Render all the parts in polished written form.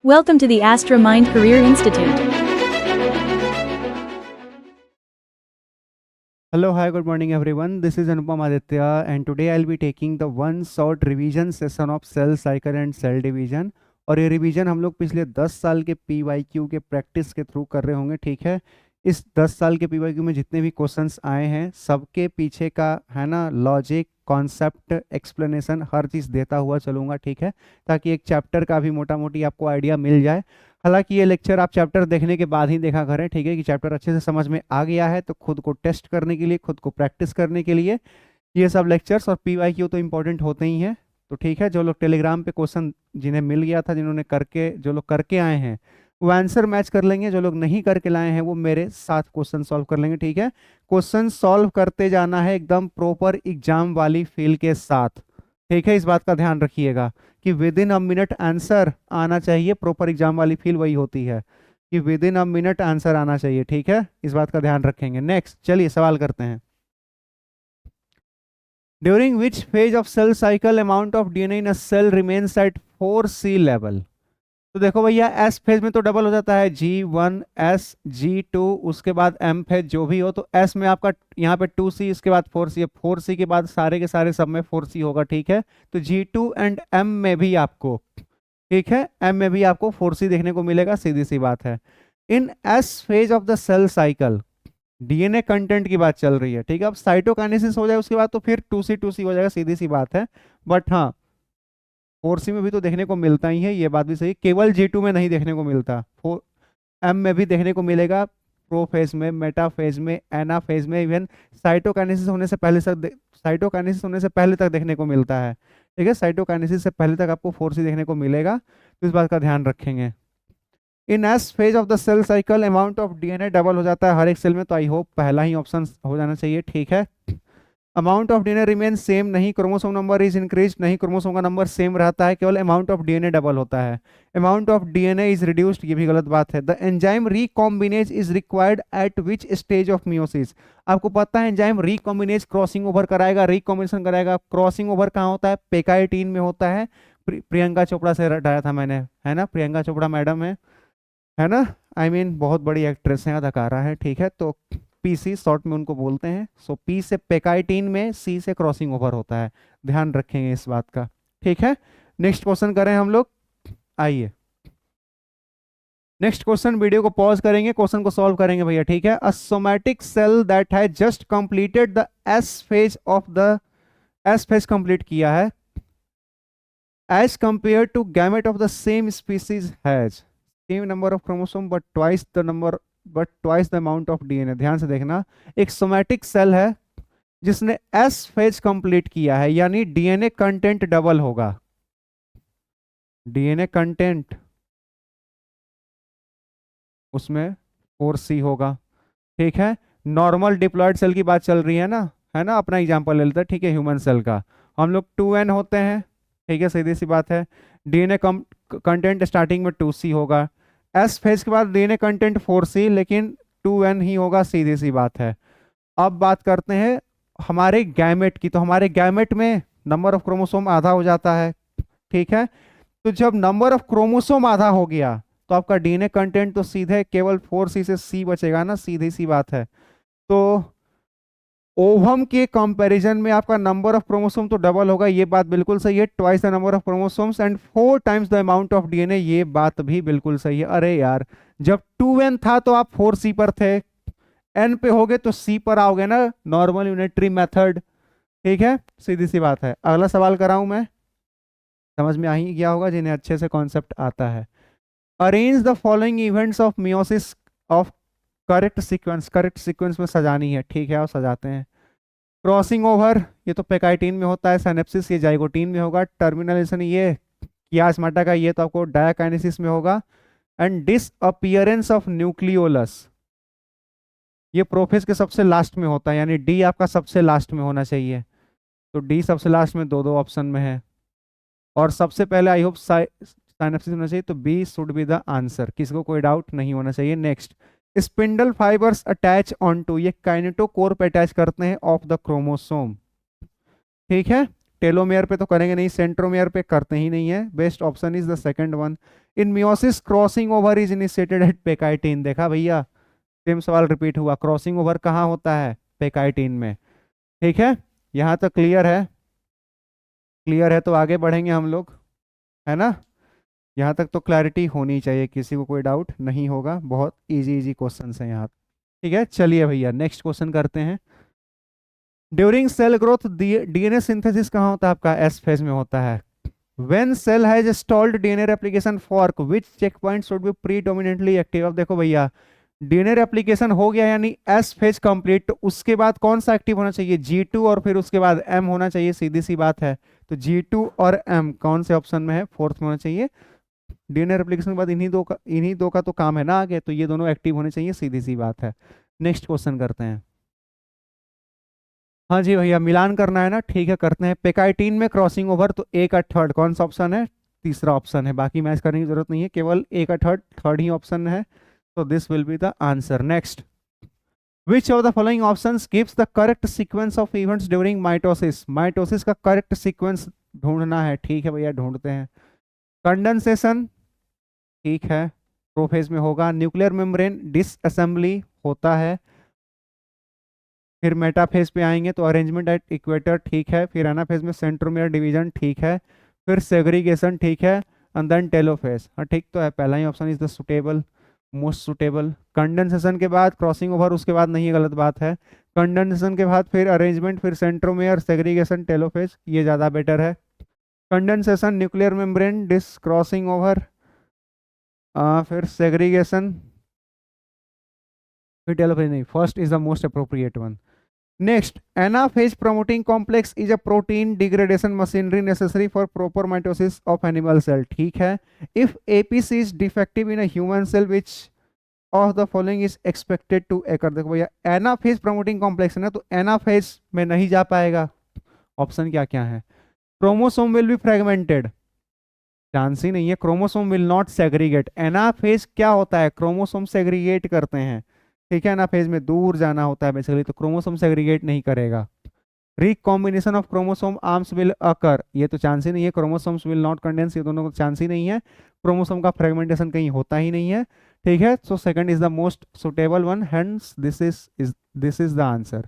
Welcome to the Astra Mind Career Institute. Hello, hi, good morning everyone. This is Anupam Aditya and today I'll be taking the one short revision session of cell cycle and cell division. और ये revision हम लोग पिछले 10 साल के PYQ के practice के through कर रहे होंगे, ठीक है। इस 10 साल के PYQ में जितने भी क्वेश्चंस आए हैं सबके पीछे का है ना लॉजिक, कॉन्सेप्ट, एक्सप्लेनेशन हर चीज़ देता हुआ चलूँगा, ठीक है, ताकि एक चैप्टर का भी मोटा मोटी आपको आइडिया मिल जाए। हालांकि ये लेक्चर आप चैप्टर देखने के बाद ही देखा करें, ठीक है, कि चैप्टर अच्छे से समझ में आ गया है तो खुद को टेस्ट करने के लिए, खुद को प्रैक्टिस करने के लिए ये सब लेक्चर्स और PYQ तो इम्पोर्टेंट होते ही हैं। तो ठीक है, जो लोग टेलीग्राम पे क्वेश्चन जिन्हें मिल गया था, जो लोग करके आए हैं वो आंसर मैच कर लेंगे, जो लोग नहीं करके लाए हैं वो मेरे साथ क्वेश्चन सॉल्व कर लेंगे, ठीक है। क्वेश्चन सॉल्व करते जाना है एकदम प्रॉपर एग्जाम वाली फील के साथ, ठीक है। इस बात का ध्यान रखिएगा कि with in a minute answer आना चाहिए। प्रॉपर एग्जाम वाली फील वही होती है कि with in a minute answer आना चाहिए, ठीक है। इस बात का ध्यान रखेंगे। नेक्स्ट चलिए सवाल करते हैं। During which phase of cell cycle amount of DNA in a cell remains at 4C level. तो देखो भैया, एस फेज में तो डबल हो जाता है, G1 S G2 उसके बाद M फेज जो भी हो, तो S में आपका यहाँ पे 2C, इसके बाद 4C, 4C के बाद सारे के सारे सब में 4C होगा, ठीक है। तो G2 एंड M में भी आपको, ठीक है, M में भी आपको 4C देखने को मिलेगा, सीधी सी बात है। In S phase of the cell cycle DNA content की बात चल रही है, ठीक है। अब साइटोकाइनेसिस हो जाए उसके बाद तो फिर 2C हो जाएगा, सीधी सी बात है। बट हाँ, 4C में भी तो देखने को मिलता ही है, ये बात भी सही। केवल G2 में नहीं देखने को मिलता, 4M में भी देखने को मिलेगा, प्रो फेज में, मेटा फेज में, एना फेज में, इवन साइटोकाइनेसिस होने से पहले तक देखने को मिलता है, ठीक है। साइटोकाइनेसिस से पहले तक आपको 4C देखने को मिलेगा, तो इस बात का ध्यान रखेंगे। In S phase of the cell cycle amount of DNA double हो जाता है हर एक सेल में, तो आई होप पहला ही ऑप्शन हो जाना चाहिए, ठीक है। Amount of DNA remain same, नहीं क्रोमोसोम नंबर इज इंक्रीज, नहीं क्रोमोसोम का नंबर सेम रहता है, केवल अमाउंट ऑफ DNA डबल होता है। Amount of DNA is reduced, ये भी गलत बात है। The enzyme recombinase is required at which stage of meiosis. आपको पता है एंजाइम रिकॉम्बिनेज क्रॉसिंग ओवर कराएगा, रिकॉम्बिनेशन कराएगा। क्रॉसिंग ओवर कहाँ होता है? पेकाइटिन में होता है। प्रियंका चोपड़ा से रटाया था मैंने, है ना, प्रियंका चोपड़ा मैडम है ना, आई मीन बहुत बड़ी एक्ट्रेस है, अदाकारा है, ठीक है। तो PC शॉर्ट में उनको बोलते हैं। सो P से पेकाइटिन में, C से क्रॉसिंग ओवर होता है, ध्यान रखेंगे इस बात का, ठीक है। नेक्स्ट क्वेश्चन करें हम लोग, आइए नेक्स्ट क्वेश्चन। वीडियो को पॉज करेंगे, क्वेश्चन को सॉल्व करेंगे भैया, ठीक है। A somatic cell that has just completed the S phase complete किया है as compare to gamete of the same species has same number of chromosome but twice the amount of DNA। ध्यान से देखना, एक सोमैटिक सेल है जिसने S phase complete किया है, यानी DNA कंटेंट डबल होगा। DNA कंटेंट उसमें 4C होगा, ठीक है। नॉर्मल डिप्लॉयड सेल की बात चल रही है ना, अपना एग्जांपल ले लेते हैं, ठीक है। ह्यूमन सेल का हम लोग 2N होते हैं, ठीक है, सीधी सी बात है। DNA कंटेंट स्टार्टिंग में 2C होगा, एस फेज के बाद DNA कंटेंट 4C, लेकिन 2N ही होगा, सीधी सी बात है। अब बात करते हैं हमारे गैमेट की, तो हमारे गैमेट में नंबर ऑफ क्रोमोसोम आधा हो जाता है, ठीक है। तो जब नंबर ऑफ क्रोमोसोम आधा हो गया तो आपका DNA कंटेंट तो सीधे केवल 4C से C बचेगा ना, सीधी सी बात है। तो ओवम के कंपैरिजन में आपका नंबर ऑफ क्रोमोसोम तो डबल होगा, ये बात बिल्कुल सही है। Twice the number of chromosomes and 4 times the amount of DNA, ये बात भी बिल्कुल सही है। अरे यार, जब 2N था तो आप 4C पर थे, N पे होगे तो C पर आओगे ना, नॉर्मल यूनिटरी मेथड, ठीक है, सीधी सी बात है। अगला सवाल कराऊं मैं, समझ में आ ही गया होगा जिन्हें अच्छे से कॉन्सेप्ट आता है। Arrange the following events of meiosis of correct sequence में सजानी है, ठीक है, और सजाते हैं। क्रॉसिंग ओवर, ये तो पेकाइटिन में होता है। सिनेप्सिस, ये जाइगोटिन में होगा। टर्मिनलेशन, ये कियास्माटा का, ये तो आपको डायकाइनेसिस में होगा। एंड डिसअपियरेंस ऑफ न्यूक्लियोलस, ये प्रोफेज के सबसे लास्ट में होता है, यानी डी आपका सबसे लास्ट में होना चाहिए। तो डी सबसे लास्ट में दो ऑप्शन में है, और सबसे पहले आई होप साइनेप्सिस होना चाहिए, तो B should be the answer, किसी को कोई डाउट नहीं होना चाहिए। Next, spindle fibres attach on to, ये काइनेटोकोर पे अटैच करते हैं ऑफ द क्रोमोसोम, ठीक है। टेलोमेयर पे तो करेंगे नहीं, सेंट्रोमेयर पे करते ही नहीं है, best option is the second one. In meiosis crossing over is initiated at pachytene, देखा भैया सेम सवाल रिपीट हुआ, क्रॉसिंग ओवर कहाँ होता है, पेकाइटिन में। ठीक है, यहाँ तक क्लियर है, क्लियर है तो आगे बढ़ेंगे हम लोग, है ना। यहाँ तक तो क्लैरिटी होनी चाहिए, किसी को कोई डाउट नहीं होगा, बहुत इजी इजी क्वेश्चन है यहाँ। ठीक है, चलिए भैया नेक्स्ट क्वेश्चन करते हैं। During cell growth DNA synthesis कहाँ होता है आपका, एस फेज में होता है। When cell has stalled DNA replication fork which check point should be predominantly active. अब देखो भैया डीएनए रेप्लिकेशन हो गया यानी एस फेज कंप्लीट, तो उसके बाद कौन सा एक्टिव होना चाहिए, G2 और फिर उसके बाद M होना चाहिए, सीधी सी बात है। तो G2 और M कौन से ऑप्शन में है, फोर्थ में होना चाहिए। डीएनए रेप्लिकेशन के बाद इन्हीं दो का तो काम है ना आगे, तो ये दोनों एक्टिव होने चाहिए, सीधी सी बात है। नेक्स्ट क्वेश्चन करते हैं। हाँ जी भैया मिलान करना है ना, ठीक है करते हैं। पेकाइटिन में क्रॉसिंग ओवर, तो ए का थर्ड कौन सा ऑप्शन है, तीसरा ऑप्शन है, बाकी मैच करने की जरूरत नहीं है, केवल ए का थर्ड ही ऑप्शन है, तो this will be the answer. Next, which of the following options gives the correct sequence of events during mitosis. Mitosis का करेक्ट सीक्वेंस ढूंढना है, ठीक है भैया ढूंढते हैं। कंडेंसेशन, ठीक है, प्रोफेज में होगा। न्यूक्लियर मेम्ब्रेन डिसअसेंबली होता है। फिर मेटाफेज पे आएंगे तो अरेंजमेंट एट इक्वेटर, ठीक है। फिर एनाफेज में सेंट्रोमियर डिवीजन, ठीक है। फिर सेग्रीगेशन, ठीक है। एंड देन टेलोफेज, हाँ ठीक तो है, पहला ही option is the suitable, most suitable. Condensation के बाद क्रॉसिंग ओवर, उसके बाद नहीं है, गलत बात है। कंडेंसेशन के बाद फिर अरेंजमेंट, फिर सेंट्रोमियर, सेग्रीगेशन, टेलोफेज, ये ज़्यादा बेटर है। Condensation, nuclear membrane, this crossing over, फिर सेग्रीगेशन, फिर टेलोफेज नहीं, first is the most appropriate one. Next, anaphase promoting complex is a protein degradation machinery necessary for proper mitosis of animal cell. ठीक है. If APC is defective in a human cell, which of the following is expected to occur? देखो भैया anaphase promoting complex है ना, तो anaphase में नहीं जा पाएगा। ऑप्शन क्या क्या है, chromosome will be fragmented, chance ही नहीं है। Chromosome will not segregate, anaphase क्या होता है, क्रोमोसोम सेग्रीगेट करते हैं, ठीक है ना, फेज में दूर जाना होता है बेसिकली, तो क्रोमोसोम सेग्रीगेट नहीं करेगा। Recombination of chromosome arms will occur, ये तो चांस ही नहीं है। क्रोमोसोम्स विल नॉट कंडेंस, ये दोनों को चांस ही नहीं है। क्रोमोसोम का फ्रेगमेंटेशन कहीं होता ही नहीं है, ठीक है। So second is the most suitable one, hence this is the answer.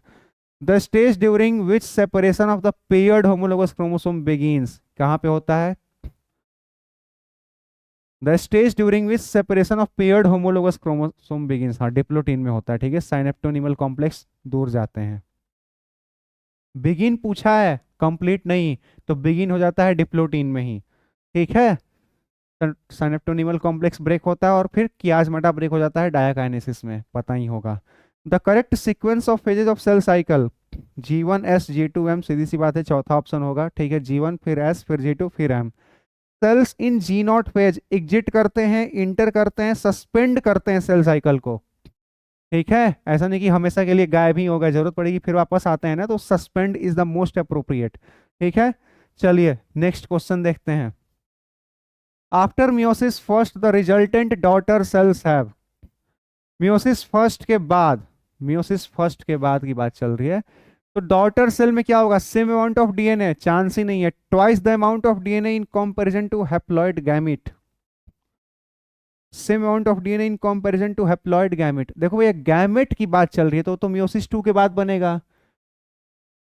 The stage during which separation of the paired homologous chromosome begins, कहाँ पे होता है, the stage during which separation of paired homologous chromosome begins, हाँ diplotene में होता है, ठीक है। साइनेप्टोनिमल कॉम्प्लेक्स दूर जाते हैं। बिगिन पूछा है, कंप्लीट नहीं, तो बिगिन हो जाता है डिप्लोटीन में ही, ठीक है। साइनेप्टोनिमल कॉम्प्लेक्स ब्रेक होता है और फिर कियाजमाटा ब्रेक हो जाता है डायाकाइनेसिस में, पता ही होगा। The correct sequence of phases of cell cycle, G1S G2M, सीधी सी बात है चौथा ऑप्शन होगा, ठीक है। G1 फिर S फिर G2 फिर M। Cells in G nought phase exit करते हैं, इंटर करते हैं, सस्पेंड करते हैं सेल साइकिल को, ठीक है। ऐसा नहीं कि हमेशा के लिए गायब ही होगा, जरूरत पड़ेगी फिर वापस आते हैं ना, तो suspend is the most appropriate, ठीक है। चलिए नेक्स्ट क्वेश्चन देखते हैं। After meiosis first the resultant daughter cells have, meiosis first के बाद, मियोसिस फर्स्ट के बाद की बात चल रही है, तो डॉटर सेल में क्या होगा, same amount of DNA, chance ही नहीं है। Twice the amount of DNA in comparison to haploid gamete, same amount of DNA in comparison to haploid gamete. देखो भैया गैमेट की बात चल रही है, तो मियोसिस 2 के बाद बनेगा,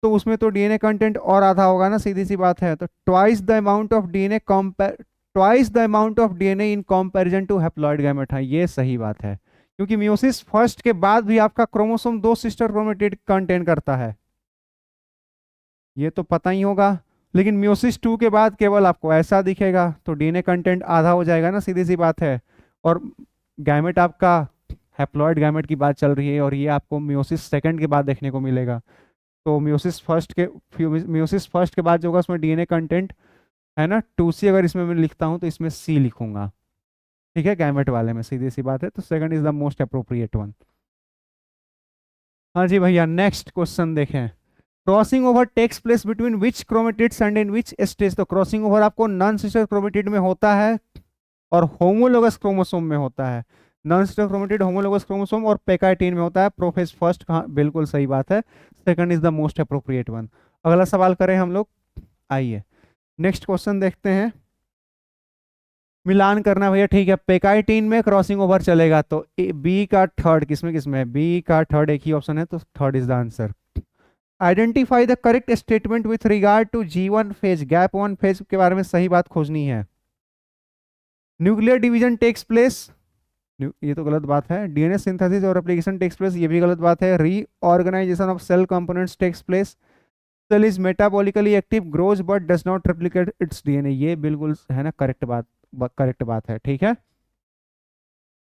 तो उसमें तो डीएनए कंटेंट और आधा होगा ना, सीधी सी बात है। तो twice the amount of DNA twice the amount of DNA in comparison to haploid gamete, हाँ ये सही बात है, क्योंकि मियोसिस फर्स्ट के बाद भी आपका क्रोमोसोम 2 सिस्टर क्रोमेटिड कंटेन करता है, ये तो पता ही होगा। लेकिन मियोसिस 2 के बाद केवल आपको ऐसा दिखेगा, तो डीएनए कंटेंट आधा हो जाएगा ना, सीधी सी बात है। और गैमेट आपका हैप्लॉइड गैमेट की बात चल रही है, और ये आपको मियोसिस सेकंड के बाद देखने को मिलेगा। तो मियोसिस फर्स्ट के बाद जो होगा उसमें डीएनए कंटेंट है ना 2C, अगर इसमें मैं लिखता हूँ तो इसमें C लिखूंगा, ठीक है, गैमेट वाले में, सीधी सी बात है। तो second is the most appropriate one. हाँ जी भैया नेक्स्ट क्वेश्चन देखें। Crossing over takes place between which chromatids and in which stage, तो क्रॉसिंग ओवर आपको नॉन सिस्टर क्रोमेटिड में होता है और होमोलोगस क्रोमोसोम में होता है। Non sister chromatid, homologous chromosome और पेकाइटिन में होता है। प्रोफेज फर्स्ट, हाँ बिल्कुल सही बात है, second is the most appropriate one. अगला सवाल करें हम लोग, आइए नेक्स्ट क्वेश्चन देखते हैं। मिलान करना भैया, ठीक है। पेकाइटिन में क्रॉसिंग ओवर चलेगा तो बी का थर्ड किसमें किसमें है, बी का थर्ड एक ही ऑप्शन है, तो third is the answer. Identify the correct statement with regard to G1 phase, gap 1 phase के बारे में सही बात खोजनी है। न्यूक्लियर डिवीजन टेक्स प्लेस, ये तो गलत बात है। डीएनए सिंथेसिस और रेप्लिकेशन टेक्स प्लेस, ये भी गलत बात है। Reorganization of cell components takes place. Cell is metabolically active, grows but does not replicate its DNA, ये बिल्कुल है ना करेक्ट बात है, ठीक है।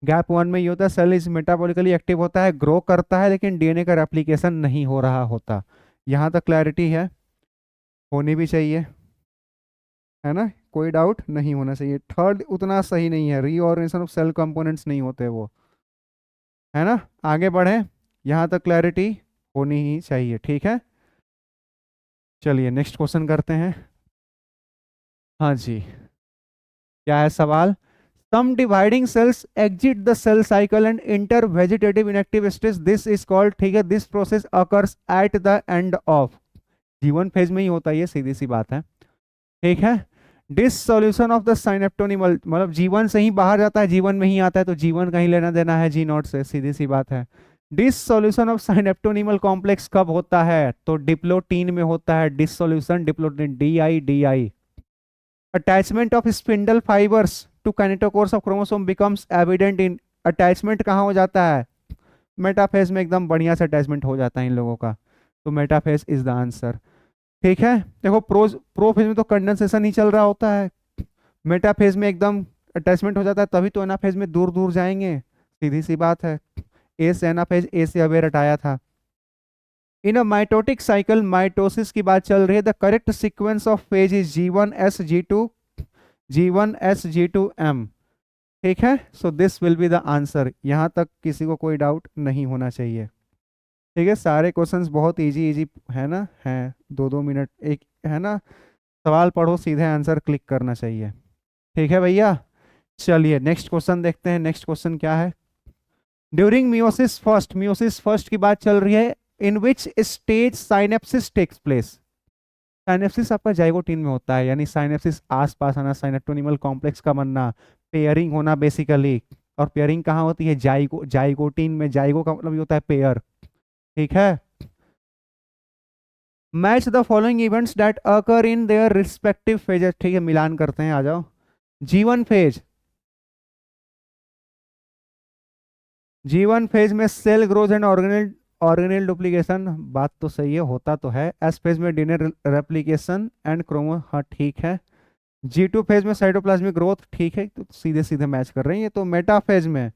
गैप 1 में ये होता है, सेल इज मेटाबॉलिकली एक्टिव होता है, ग्रो करता है, लेकिन डीएनए का रेप्लिकेशन नहीं हो रहा होता। यहाँ तक क्लैरिटी है, होनी भी चाहिए, है ना, कोई डाउट नहीं होना चाहिए। थर्ड उतना सही नहीं है, रीऑर्गेनाइजेशन ऑफ सेल कंपोनेंट्स नहीं होते वो, है ना। आगे बढ़े, यहाँ तक क्लैरिटी होनी ही चाहिए, ठीक है। चलिए नेक्स्ट क्वेश्चन करते हैं। हाँ जी, क्या है सवाल। Some dividing cells exit the cell cycle and enter vegetative inactive stage, this is called, ठीक है, this process occurs at the end of G1 phase में ही होता है, ये सीधी सी बात है, ठीक है। डिसोल्यूशन ऑफ द साइनेप्टोनिमल, मतलब G1 से ही बाहर जाता है, G1 में ही आता है, तो G1 का ही लेना देना है G0 से, सीधी सी बात है। डिसोल्यूशन ऑफ साइनेप्टोनिमल कॉम्प्लेक्स कब होता है, तो डिप्लोटीन में होता है dissolution, diplotene DI। Attachment of spindle fibres to kinetochores of chromosome becomes evident in, attachment कहाँ हो जाता है, मेटाफेज में एकदम बढ़िया से अटैचमेंट हो जाता है इन लोगों का, तो मेटाफेज इज द आंसर, ठीक है। देखो प्रोफेज में तो कंडेंसेशन ही चल रहा होता है, मेटाफेज में एकदम अटैचमेंट हो जाता है, तभी तो एनाफेज में दूर दूर जाएंगे, सीधी सी बात है। ए से एनाफेज, ए से अवेयर हटाया था। इन अ माइटोटिक साइकिल, माइटोसिस की बात चल रही है, the correct sequence of phase is G1S G2M, ठीक है। So this will be the answer, यहां तक किसी को कोई डाउट नहीं होना चाहिए, ठीक है। सारे क्वेश्चंस बहुत इजी है ना, है 2-2 मिनट एक, है ना, सवाल पढ़ो सीधे आंसर क्लिक करना चाहिए, ठीक है भैया। चलिए नेक्स्ट क्वेश्चन देखते हैं। नेक्स्ट क्वेश्चन क्या है। ड्यूरिंग मियोसिस फर्स्ट की बात चल रही है, in which stage synapsis takes place, synapsis आपका जाइगोटीन में होता है, यानी साइनेप्सिस आसपास आना, साइनेप्टोनिमल कॉम्प्लेक्स का बनना, पेयरिंग होना बेसिकली, और पेयरिंग कहाँ होती है, जाइगोटीन में, जाइगो का मतलब ये होता है पेयर, ठीक है। Match the following events that occur in their respective phases, ठीक है, मिलान करते हैं, आ जाओ। G1 फेज, G1 फेज में cell growth and organelle duplication, बात तो सही है, होता तो है। एस फेज में डीएनए रेप्लिकेशन एंड क्रोमो, हाँ ठीक है। G2 फेज में साइटोप्लाज्मिक ग्रोथ, ठीक है, तो सीधे सीधे मैच कर रही है। तो मेटा फेज में,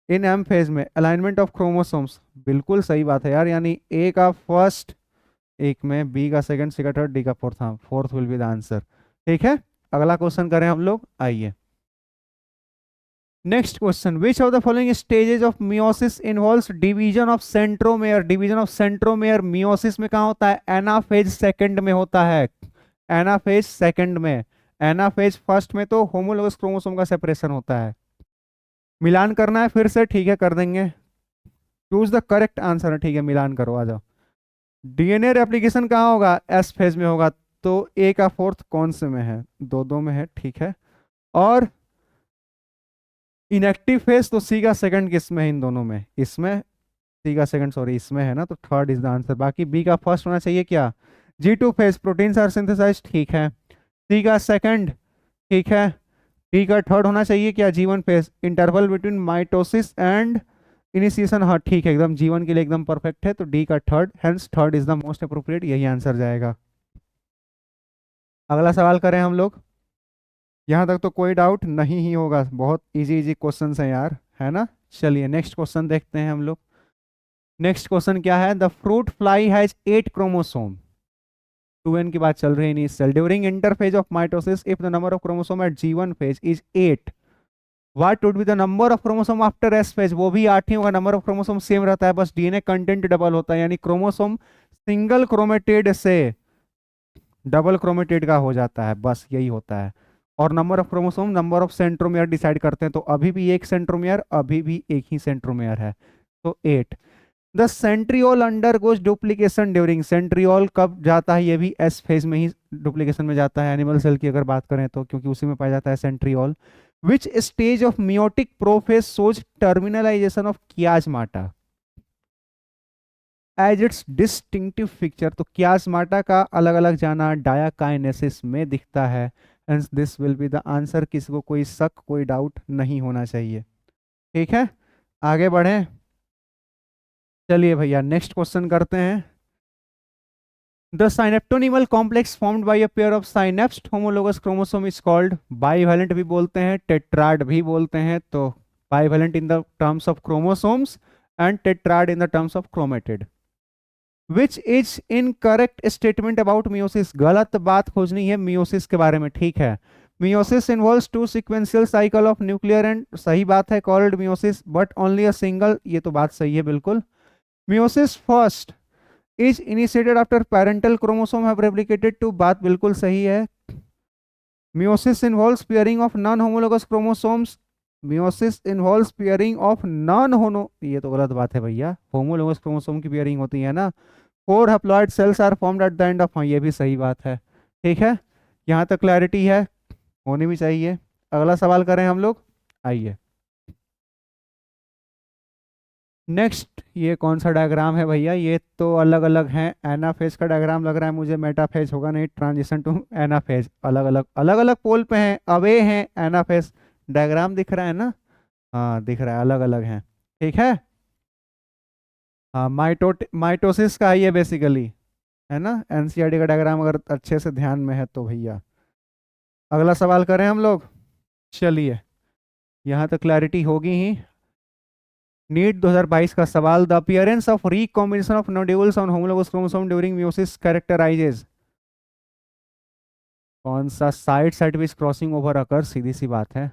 इन एम फेज में अलाइनमेंट ऑफ क्रोमोसोम्स, बिल्कुल सही बात है यार, यानी ए का फर्स्ट एक में, बी का सेकंड, सी का थर्ड, डी का फोर्थ, हाँ fourth will be the answer, ठीक है। अगला क्वेश्चन करें हम लोग, आइए। Next question, which of the following stages of meiosis involves division of centromere, division of centromere meiosis में कहाँ होता है, एनाफेज सेकंड में होता है, एनाफेज सेकंड में। एनाफेज फर्स्ट में तो होमोलोगस क्रोमोसोम का सेपरेशन होता है। मिलान करना है फिर से, ठीक है, कर देंगे। चूज द करेक्ट आंसर, ठीक है, मिलान करो, आ जाओ। डीएनए रेप्लिकेशन कहाँ होगा, एस फेज में होगा, तो ए का फोर्थ कौन से में है, दो में है, ठीक है। और इनएक्टिव फेज तो सी का सेकंड किस में है, इन दोनों में, इसमें, सी का सेकंड सॉरी इसमें है ना, तो थर्ड इज द आंसर। बाकी बी का फर्स्ट होना चाहिए क्या, G2 phase proteins are synthesized, ठीक है। सी का सेकंड, ठीक है। डी का थर्ड होना चाहिए क्या, G1 phase, interval between mitosis and initiation, हाँ ठीक है, एकदम G1 के लिए एकदम परफेक्ट है, तो डी का third, hence third is the most appropriate, यही आंसर जाएगा। अगला सवाल करें हम लोग। यहाँ तक तो कोई डाउट नहीं ही होगा, बहुत इजी क्वेश्चन है यार, है ना। चलिए नेक्स्ट क्वेश्चन देखते हैं हम लोग। नेक्स्ट क्वेश्चन क्या है, the fruit fly has 8 chromosome, 2n की बात चल रही है in cell, during interphase of mitosis if the number of chromosome at G1 phase is 8, what would be the number of chromosome after S phase, वो भी 8 ही होगा, number of chromosome same रहता है, बस डीएनए कंटेंट डबल होता है, यानी chromosome single chromatid से डबल क्रोमेटेड का हो जाता है, बस यही होता है। और number of chromosome number of centromere decide करते हैं, तो अभी भी एक सेंट्रोमियर, अभी भी एक ही सेंट्रोमियर है, तो 8। The centriole undergoes duplication during, centriole कब जाता है, ये भी एस फेज में ही डुप्लीकेशन में जाता है एनिमल सेल की अगर बात करें तो, क्योंकि उसी में पाया जाता है centriole. Which stage of meiotic prophase shows terminalisation of chiasmata as its distinctive feature, तो कियाजमाटा का अलग अलग जाना डायाकाइनेसिस में दिखता है। Hence this will be the answer, किसी को कोई शक कोई डाउट नहीं होना चाहिए। ठीक है, आगे बढ़ें। चलिए भैया नेक्स्ट क्वेश्चन करते हैं। The synaptonemal complex formed by a pair of synapsed homologous chromosome is called, bivalent भी बोलते हैं टेट्राड भी बोलते हैं, तो bivalent in the terms of chromosomes and tetrad in the terms of chromatid. Which is incorrect statement about meiosis, गलत बात खोजनी है मियोसिस के बारे में। ठीक है, meiosis involves two sequential cycle of nuclear and, सही बात है, called meiosis but only a single, ये तो बात सही है बिल्कुल। Meiosis first is initiated after parental chromosome have replicated to, बात बिल्कुल सही है। Meiosis involves pairing of non homologous chromosomes, meiosis involves pairing of non होनो, ये तो गलत बात है भैया, होमोलोगस क्रोमोसोम की पेयरिंग होती है ना। 4 haploid cells are formed at the end of, हाँ ये भी सही बात है। ठीक है, यहाँ तक क्लैरिटी है, होनी भी चाहिए। अगला सवाल करें हम लोग, आइए। नेक्स्ट, ये कौन सा डायग्राम है भैया, ये तो अलग अलग हैं, एनाफेज का डायग्राम लग रहा है मुझे, मेटाफेज होगा नहीं, ट्रांजिशन टू एनाफेज, अलग अलग पोल पे हैं, अवे हैं एनाफेज, डायग्राम दिख रहा है ना, हाँ दिख रहा है, अलग अलग हैं। ठीक है, हाँ माइटोसिस का है ये बेसिकली, है ना, एनसीईआरटी का डायग्राम अगर अच्छे से ध्यान में है तो भैया। अगला सवाल करें हम लोग, चलिए यहाँ तो क्लैरिटी होगी ही। नीट 2022 का सवाल, the appearance of recombination of nodules on homologous chromosome during meiosis characterises, कौन सा side side which crossing over occur, सीधी सी बात है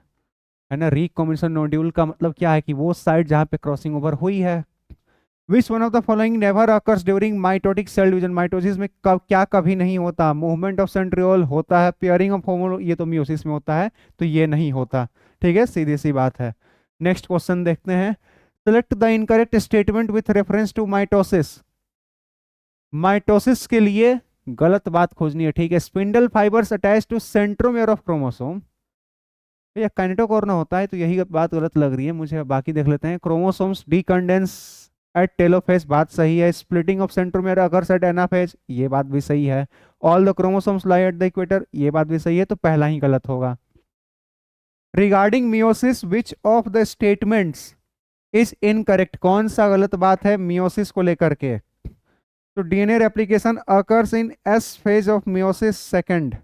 ना। रिकॉम्बिनेशन नोड्यूल का मतलब क्या है कि वो साइड जहाँ पे क्रॉसिंग ओवर हुई है। Which one of the following never occurs during mitotic cell division, mitosis में क्या कभी नहीं होता, मूवमेंट ऑफ सेंट्रियोल होता है, पेयरिंग ऑफ होमो, ये तो मियोसिस में होता है, तो ये नहीं होता। ठीक है, सीधी सी बात है। नेक्स्ट क्वेश्चन देखते हैं, select the incorrect statement with reference to mitosis, mitosis के लिए गलत बात खोजनी है। ठीक है, spindle fibres attach to centromere of chromosome, भैया काइनेटोकोर होता है, तो यही बात गलत लग रही है मुझे, बाकी देख लेते हैं। क्रोमोसोम्स डीकंडेंस एट टेलोफेज, बात सही है। Splitting of centromere occurs at anaphase, ये बात भी सही है। All the chromosomes lie at the equator, ये बात भी सही है, तो पहला ही गलत होगा। Regarding meiosis which of the statements is incorrect, कौन सा गलत बात है मियोसिस को लेकर के, तो DNA replication occurs in S phase of meiosis second,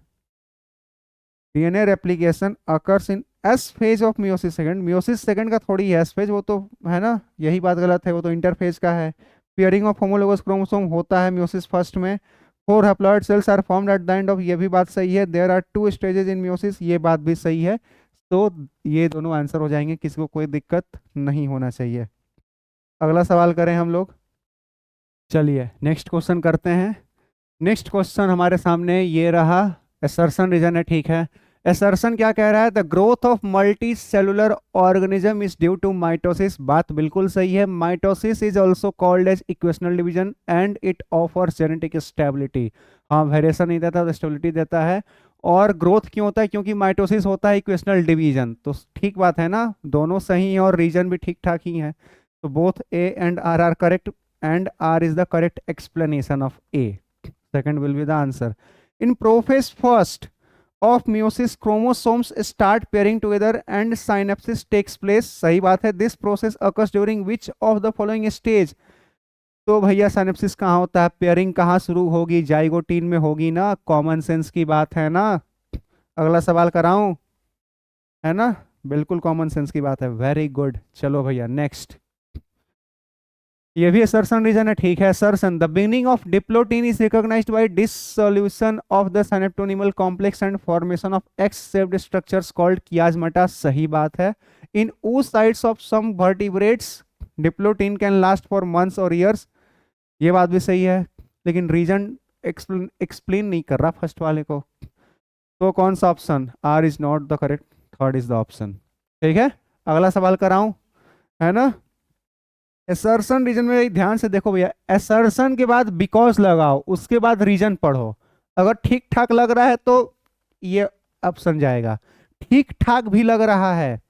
DNA replication occurs in S phase of meiosis second, meiosis second का थोड़ी एस फेज, वो तो है ना, यही बात गलत है, वो तो इंटरफेज का है। पेयरिंग ऑफ होमोलोगस क्रोमोसोम होता है मियोसिस फर्स्ट में। 4 haploid cells are formed at the end of, ये भी बात सही है। There are 2 stages in meiosis, ये बात भी सही है। तो ये दोनों आंसर हो जाएंगे, किसी को कोई दिक्कत नहीं होना चाहिए। अगला सवाल करें हम लोग, चलिए नेक्स्ट क्वेश्चन करते हैं। नेक्स्ट क्वेश्चन हमारे सामने ये रहा, असर्शन रीजन है। ठीक है, असर्शन क्या कह रहा है, the growth of multi cellular organism is due to mitosis, बात बिल्कुल सही है। Mitosis is also called as equational division and it offers genetic stability, हाँ वेरिएशन नहीं देता तो स्टेबिलिटी देता है। और ग्रोथ क्यों होता है, क्योंकि माइटोसिस होता है इक्वेशनल डिवीजन, तो ठीक बात है ना, दोनों सही हैं और रीजन भी ठीक ठाक ही है, तो both A and R are correct and R is the correct explanation of A. Second will be the answer. In prophase first of meiosis, chromosomes start pairing together and synapses takes place. सही बात है। This process occurs during which of the following stage? तो भैया synapsis कहाँ होता है, pairing कहाँ शुरू होगी, जाइगोटीन में होगी ना, कॉमन सेंस की बात है ना। अगला सवाल कराऊं, है ना, बिल्कुल कॉमन सेंस की बात है, वेरी गुड। चलो भैया नेक्स्ट, ये भी असर्शन रीजन है। ठीक है, assertion, the beginning of diplotene is recognised by dissolution of the synaptonemal complex and formation of X shaped structures called chiasmata, सही बात है। In oocytes of some vertebrates diplotene can last for months और years, ये बात भी सही है, लेकिन रीजन एक्सप्लेन नहीं कर रहा फर्स्ट वाले को, तो कौन सा option, R is not the correct, third is the option. ठीक है, अगला सवाल कराऊं, है ना, एसर्शन रीजन में ध्यान से देखो भैया, एसर्शन के बाद बिकॉज लगाओ, उसके बाद रीजन पढ़ो। अगर ठीक ठाक लग रहा है तो ये ऑप्शन जाएगा, ठीक ठाक भी लग रहा है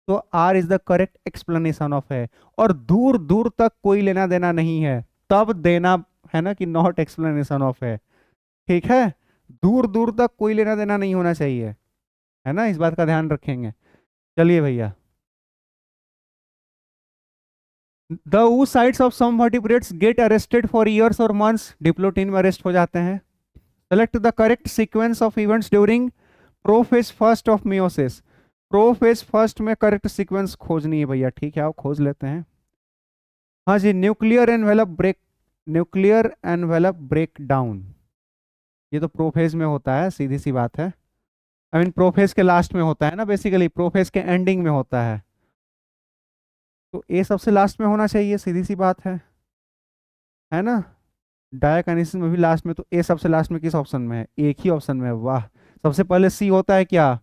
तो R is the correct explanation of है, और दूर दूर तक कोई लेना देना नहीं है तब देना है ना कि नॉट एक्सप्लेनेशन ऑफ है। ठीक है, दूर दूर तक कोई लेना देना नहीं होना चाहिए, है ना, इस बात का ध्यान रखेंगे। चलिए भैया, the oocytes of some vertebrates get arrested for years और मंथ्स, डिप्लोटीन में अरेस्ट हो जाते हैं। Select the correct sequence of events during prophase first of meiosis. Prophase first में करेक्ट सीक्वेंस खोजनी है भैया, ठीक है, आओ खोज लेते हैं। हाँ जी, न्यूक्लियर एनवेलप ब्रेक डाउन, ये तो प्रोफेज में होता है, सीधी सी बात है। आई मीन प्रोफेज के लास्ट में होता है ना, बेसिकली प्रोफेज के एंडिंग में होता है, तो ए सबसे लास्ट में होना चाहिए, सीधी सी बात है ना। डायकाइनेसिस में भी लास्ट में, तो ए सबसे लास्ट में किस ऑप्शन में है? एक ही ऑप्शन में है, वाह। सबसे पहले सी होता है क्या?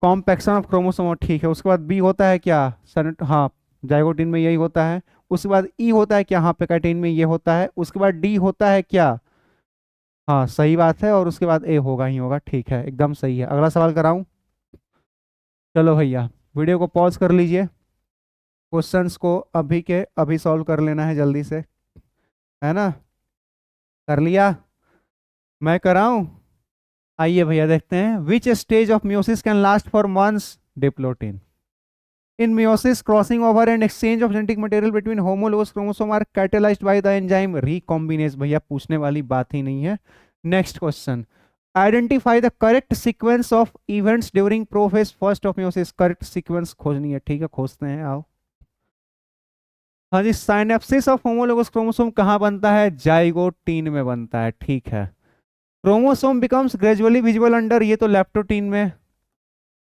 कॉम्पेक्शन ऑफ क्रोमोसोम, ठीक है। उसके बाद बी होता है क्या? सनेट, हाँ, जाइगोटिन में यही होता है। उसके बाद ई होता है क्या? हाँ, पेकाइटिन में ये होता है। उसके बाद डी होता है क्या? हाँ, सही बात है। और उसके बाद ए होगा ही होगा, ठीक है, एकदम सही है। अगला सवाल कराऊं? चलो भैया, वीडियो को पॉज कर लीजिए, क्वेश्चंस को अभी के अभी सॉल्व कर लेना है जल्दी से, है ना। कर लिया? मैं कराऊं? आइए भैया देखते हैं। Which stage of meiosis can last for months? Diplotene. In meiosis crossing over and exchange of genetic material between homologous chromosome are catalyzed by the enzyme recombinase. भैया पूछने वाली बात ही नहीं है। Next question, identify the correct sequence of events during prophase first of meiosis. Correct sequence खोजनी है, ठीक है, खोजते हैं, आओ। हाँ जी, साइनेप्सिस ऑफ होमोलोगस क्रोमोसोम कहाँ बनता है? जाइगोटीन में बनता है, ठीक है। Chromosome becomes gradually visible under, ये तो लेप्टोटीन में,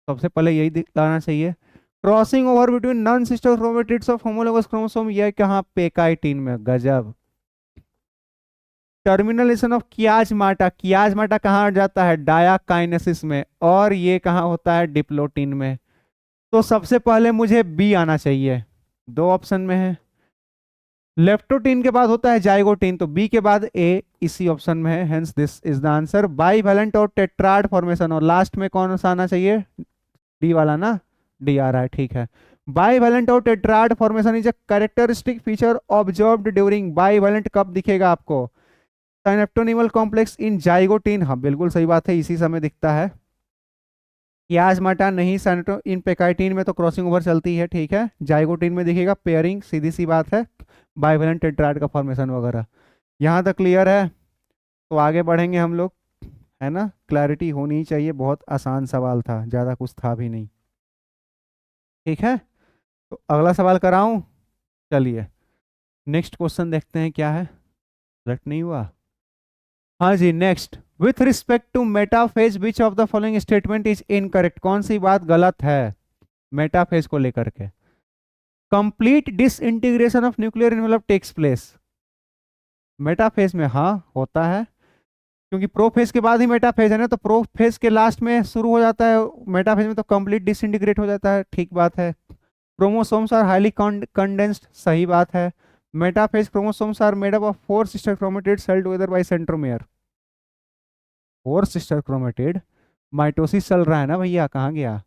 सबसे पहले यही दिखाना चाहिए। Crossing over between non sister chromatids of homologous chromosome, ये कहाँ? पेकाइटिन में, गजब। टर्मिनेशन ऑफ कियाजमाटा, कियाजमाटा कहाँ जाता है? डायाकाइनेसिस में, और ये कहाँ होता है? डिप्लोटीन में। तो सबसे पहले मुझे बी आना चाहिए, दो ऑप्शन में है। लेप्टोटीन के बाद होता है जाइगोटीन, तो बी के बाद ए इसी ऑप्शन में है, hence this is the answer. Bivalent और टेट्राड फॉर्मेशन, और लास्ट में कौन सा आना चाहिए? डी वाला ना, डी आ रहा है, ठीक है। बाईवैलेंट और tetrad formation is a characteristic feature observed during, bivalent कब दिखेगा आपको? साइनेप्टोनिमल कॉम्प्लेक्स इन जाइगोटीन, हाँ बिल्कुल सही बात है, इसी समय दिखता है। कियाजमाटा नहीं, साइनेप्टो इन पेकाइटिन में तो क्रॉसिंग ओवर चलती है, ठीक है। जाइगोटीन में दिखेगा पेयरिंग, सीधी सी बात है, बाइवेलेंट टेट्राड का फॉर्मेशन वगैरह। यहाँ तक क्लियर है? तो आगे बढ़ेंगे हम लोग, है ना। क्लैरिटी होनी ही चाहिए, बहुत आसान सवाल था, ज़्यादा कुछ था भी नहीं, ठीक है। तो अगला सवाल कराऊं? चलिए नेक्स्ट क्वेश्चन देखते हैं क्या है। सेलेक्ट नहीं हुआ? हाँ जी, next, with respect to metaphase which of the following statement is incorrect. कौन सी बात गलत है मेटाफेज को लेकर के? Complete disintegration of nuclear envelope takes place. Metaphase में हाँ होता है, क्योंकि प्रोफेज के बाद ही मेटाफेज है ना, तो प्रोफेज के लास्ट में शुरू हो जाता है, मेटाफेज में तो कंप्लीट डिसइंटीग्रेट हो जाता है, ठीक बात है। क्रोमोसोम्स आर हाईली कंडेंस्ड, सही बात है। Metaphase chromosomes are made up of 4 sister chromatids held together by centromere. 4 sister chromatid, mitosis चल रहा है ना भैया, कहाँ गया?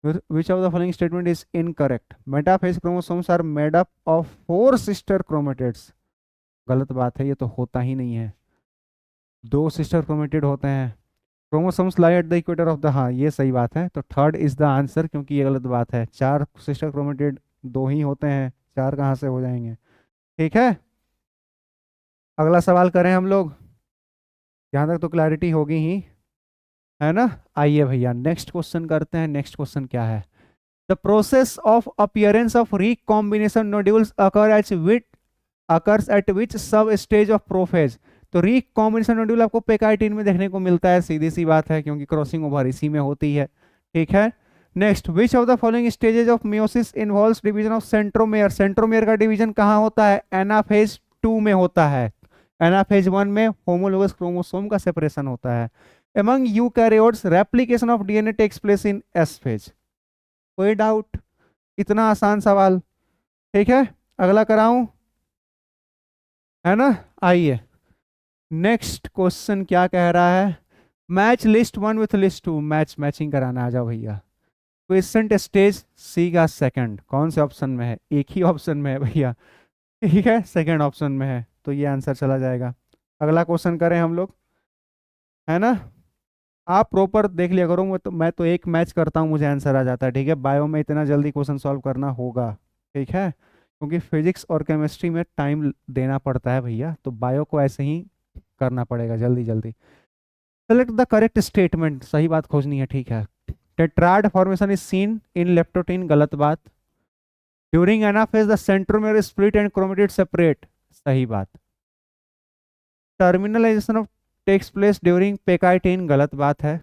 Which of the following statement is incorrect? Metaphase chromosomes are made up of 4 sister chromatids. गलत बात है, ये तो होता ही नहीं है, 2 सिस्टर क्रोमेटिड होते हैं। Chromosomes lie at the equator of the, हाँ ये सही बात है, तो थर्ड इज द आंसर, क्योंकि ये गलत बात है। 4 सिस्टर क्रोमेटिड 2 ही होते हैं, 4 कहाँ से हो जाएंगे, ठीक है। अगला सवाल करें हम लोग, यहाँ तक तो क्लैरिटी होगी ही, है ना। आइए भैया नेक्स्ट क्वेश्चन करते हैं। नेक्स्ट क्वेश्चन क्या है? The process of appearance of recombination nodules occurs at विच सब स्टेज ऑफ प्रोफेज। तो रिकॉम्बिनेशन नोड्यूल आपको पेकाइटिन में देखने को मिलता है, सीधी सी बात है, क्योंकि क्रॉसिंग ओवर इसी में होती है, ठीक है। Next, which of the following stages of meiosis involves division of centromere. Centromere का डिवीजन कहाँ होता है? एनाफेज 2 में होता है। एनाफेज 1 में होमोलोगस क्रोमोसोम का सेपरेशन होता है। Among eukaryotes, replication of DNA takes place in S phase. कोई डाउट? इतना आसान सवाल, ठीक है। अगला कराऊं, है ना। आइए नेक्स्ट क्वेश्चन क्या कह रहा है, match list one with list two, matching कराना, आ जाओ भैया। क्वेश्चन स्टेज सी का सेकंड कौन से ऑप्शन में है, एक ही ऑप्शन में है भैया, ठीक है, सेकंड ऑप्शन में है, तो ये आंसर चला जाएगा। अगला क्वेश्चन करें हम लोग, है ना। आप प्रॉपर देख लिया करो, मैं तो एक मैच करता हूँ मुझे आंसर आ जाता है, ठीक है। बायो में इतना जल्दी क्वेश्चन सॉल्व करना होगा, ठीक है, क्योंकि फिजिक्स और केमिस्ट्री में टाइम देना पड़ता है भैया, तो बायो को ऐसे ही करना पड़ेगा जल्दी जल्दी। सेलेक्ट द करेक्ट स्टेटमेंट, सही बात खोजनी है, ठीक है। Tetrad formation is seen in leptotene, गलत बात। During anaphase the centromere split and chromatid separate, सही बात। Terminalization of takes place during pachytene, गलत बात है।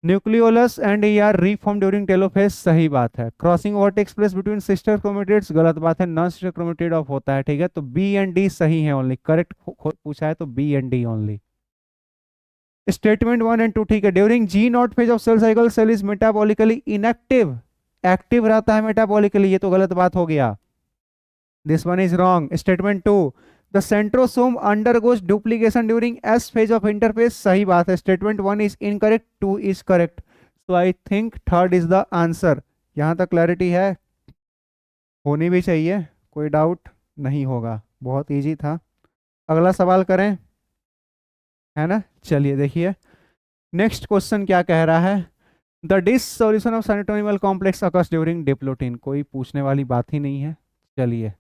Nucleolus and E R reform during telophase, सही बात है। Crossing over takes place between sister chromatids, गलत बात है, नॉन सिस्टर क्रोमेटिड ऑफ होता है, ठीक है। तो बी एंड डी सही है ओनली, करेक्ट पूछा है तो B and D only. Statement one and two, ठीक है। During G nought phase of cell cycle cell is metabolically inactive, active रहता है मेटाबॉलिकली, ये तो गलत बात हो गया, this one is wrong. Statement two, the centrosome undergoes duplication during S phase of interphase, सही बात है। Statement one is incorrect, two is correct, so I think third is the answer. यहां तक क्लैरिटी है, होनी भी चाहिए, कोई डाउट नहीं होगा, बहुत इजी था। अगला सवाल करें, है ना। चलिए देखिए नेक्स्ट क्वेश्चन क्या कह रहा है, the dissolution of synaptonemal complex occurs during diplotene, कोई पूछने वाली बात ही नहीं है। चलिए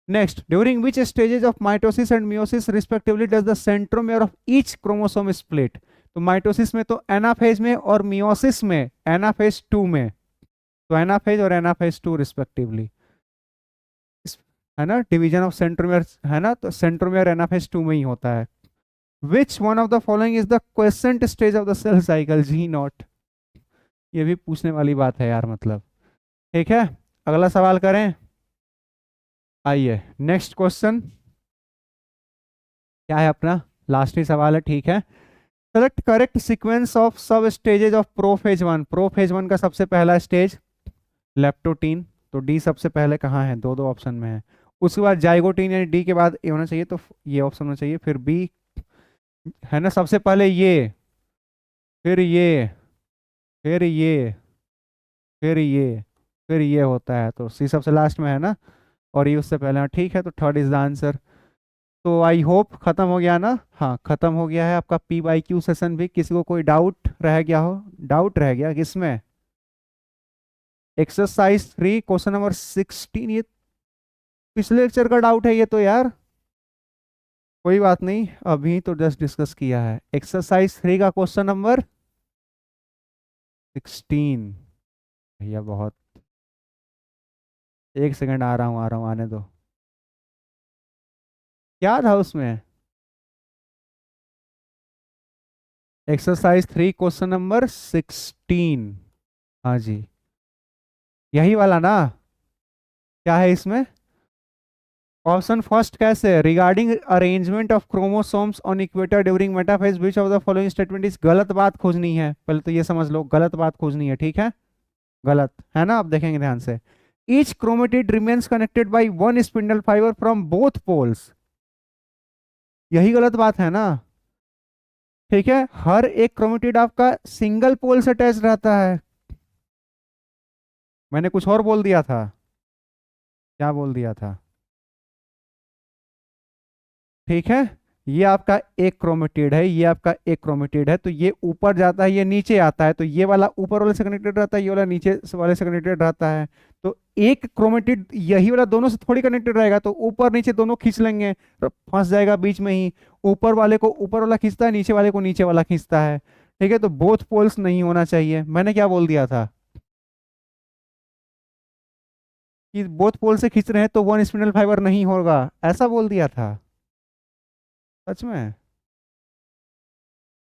next, during which stages of mitosis and meiosis respectively does the centromere of each chromosome split, तो माइटोसिस में तो एनाफेज में और मियोसिस में एनाफेज 2 में, तो एनाफेज और एनाफेज 2 रिस्पेक्टिवली, है ना। डिवीजन ऑफ सेंट्रोमेयर, है ना, तो सेंट्रोमेयर एनाफेज 2 में ही होता है। Which one of the following is the quiescent stage of the cell cycle, G nought, ये भी पूछने वाली बात है यार, मतलब, ठीक है। अगला सवाल करें, आइए नेक्स्ट क्वेश्चन क्या है अपना, लास्ट ही सवाल है, ठीक है। सेलेक्ट करेक्ट सीक्वेंस ऑफ सब stages of prophase one, prophase one का सबसे पहला स्टेज लेप्टोटीन, तो डी सबसे पहले कहाँ है, दो दो ऑप्शन में है। उसके बाद जाइगोटीन, यानी डी के बाद ए होना चाहिए, तो ये ऑप्शन होना चाहिए, फिर बी, है ना, सबसे पहले ये, फिर ये, फिर ये, फिर ये, फिर ये होता है, तो सी सबसे लास्ट में है ना, और ये उससे पहले, ठीक है, तो थर्ड इज द आंसर। तो आई होप खत्म हो गया ना, हाँ खत्म हो गया है आपका पी बाई क्यू सेशन भी। किसी को कोई डाउट रह गया हो, डाउट रह गया किसमें, एक्सरसाइज 3 क्वेश्चन नंबर 16, ये पिछले लेक्चर का डाउट है ये तो यार, कोई बात नहीं, अभी तो जस्ट डिस्कस किया है। एक्सरसाइज 3 का क्वेश्चन नंबर 16, भैया बहुत, एक सेकंड आ रहा हूँ आने दो, क्या था उसमें, एक्सरसाइज 3 क्वेश्चन नंबर 16, हाँ जी, यही वाला ना, क्या है इसमें, ऑप्शन फर्स्ट कैसे, regarding arrangement of chromosomes on equator during metaphase which of the following statement is, गलत बात खोजनी है, पहले तो ये समझ लो, गलत बात खोजनी है, ठीक है, गलत है ना, आप देखेंगे ध्यान से। Each chromatid remains connected by one spindle fibre from both poles, यही गलत बात है ना, ठीक है। हर एक क्रोमेटिड आपका सिंगल पोल से अटैच रहता है, मैंने कुछ और बोल दिया था, क्या बोल दिया था, ठीक है। ये आपका एक क्रोमेटिड है, ये आपका एक क्रोमेटिड है, तो ये ऊपर जाता है, ये नीचे आता है, तो ये वाला ऊपर वाले से कनेक्टेड रहता है, ये वाला नीचे वाले से कनेक्टेड रहता है, तो एक क्रोमेटिड यही वाला दोनों से थोड़ी कनेक्टेड रहेगा, तो ऊपर नीचे दोनों खींच लेंगे, तो फंस जाएगा बीच में ही, ऊपर वाले को ऊपर वाला खींचता है, नीचे वाले को नीचे वाला खींचता है, ठीक है। तो बोथ पोल्स नहीं होना चाहिए, मैंने क्या बोल दिया था कि बोथ पोल से खींच रहे हैं तो वन स्पिंडल फाइबर नहीं होगा, ऐसा बोल दिया था, सच में,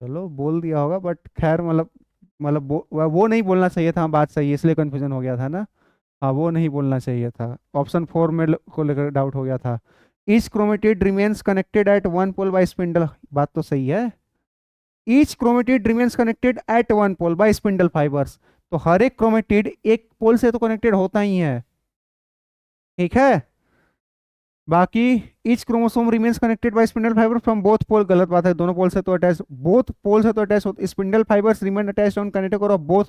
चलो बोल दिया होगा, बट खैर मतलब वो नहीं बोलना चाहिए था, हाँ, बात सही है, इसलिए कंफ्यूजन हो गया था ना, हाँ वो नहीं बोलना चाहिए था, ऑप्शन 4 में को लेकर डाउट हो गया था। Each chromatid remains connected at one pole by spindle, बात तो सही है, each chromatid remains connected at one pole by spindle fibres, तो हर एक क्रोमेटिड एक पोल से तो कनेक्टेड होता ही है, ठीक है। बाकी each chromosome remains connected by spindle fibre from both pole, गलत बात है, दोनों पोल से तो अटैच, बोथ पोल से तो अटैच होते, spindle fibres remain attached on kinetochore of both,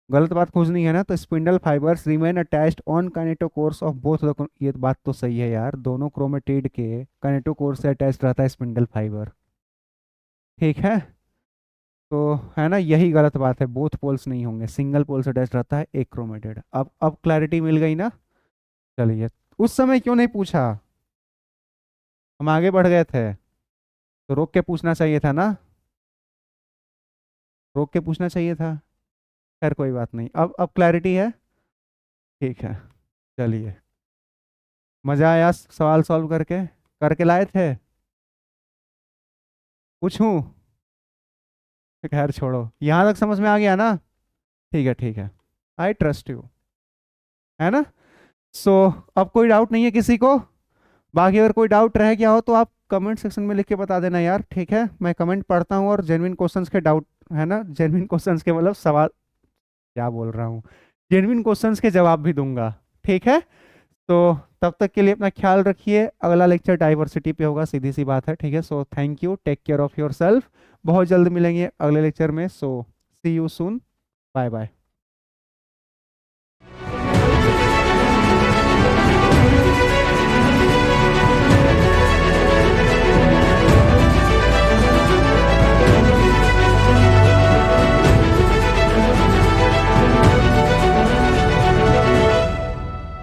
गलत बात खोजनी है ना, तो spindle fibres remain attached on kinetochores of both the, ये बात तो सही है यार, दोनों क्रोमेटिड के काइनेटोकोर से अटैच्ड रहता है स्पिंडल फाइबर। ठीक है, तो है ना, यही गलत बात है, बोथ पोल्स नहीं होंगे, सिंगल पोल से अटैच्ड रहता है एक क्रोमेटिड। अब क्लैरिटी मिल गई ना। चलिए, उस समय क्यों नहीं पूछा, हम आगे बढ़ गए थे, तो रोक के पूछना चाहिए था ना, रोक के पूछना चाहिए था। खैर कोई बात नहीं, अब क्लैरिटी है। ठीक है, चलिए, मजा आया सवाल सॉल्व करके, करके लाए थे, पूछूं? खैर छोड़ो, यहाँ तक समझ में आ गया ना। ठीक है, ठीक है, आई ट्रस्ट यू, है ना। सो अब कोई डाउट नहीं है किसी को? बाकी अगर कोई डाउट रह गया हो तो आप कमेंट सेक्शन में लिख के बता देना यार, ठीक है, मैं कमेंट पढ़ता हूँ और जेन्युइन क्वेश्चंस के डाउट, है ना, जेन्युइन क्वेश्चंस के मतलब सवाल, क्या बोल रहा हूँ, जेन्युइन क्वेश्चंस के जवाब भी दूंगा। ठीक है, तो तब तक के लिए अपना ख्याल रखिए, अगला लेक्चर डाइवर्सिटी पे होगा, सीधी सी बात है। ठीक है, so thank you, take care of yourself, बहुत जल्द मिलेंगे अगले लेक्चर में, so see you soon, bye bye.